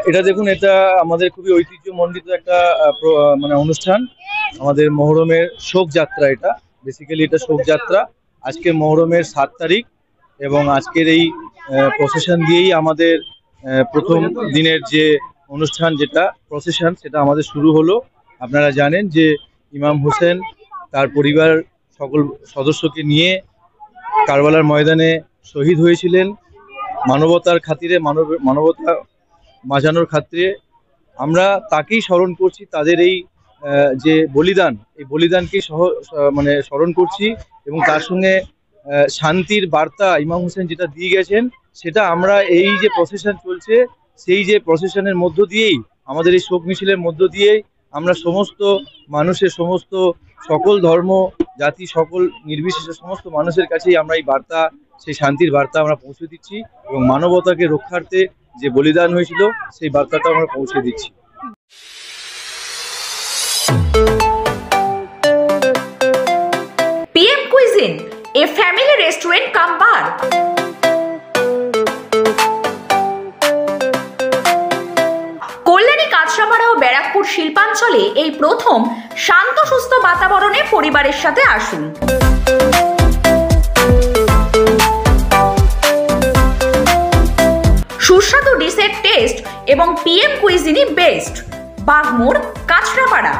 এটা দেখুন, এটা আমাদের খুবই ঐতিহ্যমণ্ডিত একটা মানে অনুষ্ঠান। আমাদের মহরমের শোকযাত্রা এটা। বেসিক্যালি এটা শোকযাত্রা। আজকে মহরমের ৭ তারিখ এবং আজকের এই প্রসেশন দিয়েই আমাদের প্রথম দিনের যে অনুষ্ঠান, যেটা প্রসেশন, সেটা আমাদের শুরু হলো। আপনারা জানেন যে ইমাম হোসেন তার পরিবার সকল সদস্যকে নিয়ে কারবালার ময়দানে শহীদ হয়েছিলেন। মানবতার খাতিরে, মানবতা বাঁচানোর খাতিরে আমরা তাকেই স্মরণ করছি। তাদের এই যে বলিদান, এই বলিদানকেই মানে স্মরণ করছি এবং তার সঙ্গে শান্তির বার্তা ইমাম হোসেন যেটা দিয়ে গেছেন, সেটা আমরা এই যে প্রসেশন চলছে, সেই যে প্রসেশনের মধ্য দিয়েই, আমাদের এই শোক মিছিলের মধ্য দিয়েই আমরা সমস্ত মানুষের, সমস্ত সকল ধর্ম জাতি, সকল নির্বিশেষে সমস্ত মানুষের কাছেই আমরা এই বার্তা, সেই শান্তির বার্তা আমরা পৌঁছে দিচ্ছি এবং মানবতাকে রক্ষার্থে যে বলিদান হয়েছিল সেই বার্তাটা আমরা পৌঁছে দিচ্ছি। PM Cuisine, a family restaurant cum bar. Kalyani, Kanchrapara ও ব্যারাকপুর শিল্পাঞ্চলে এই প্রথম শান্ত সুস্থ বাতাবরণে পরিবারের সাথে আসুন। সুস্বাদু ডিশের টেস্ট এবং PM Cuisine best, Bagmor, Kanchrapara.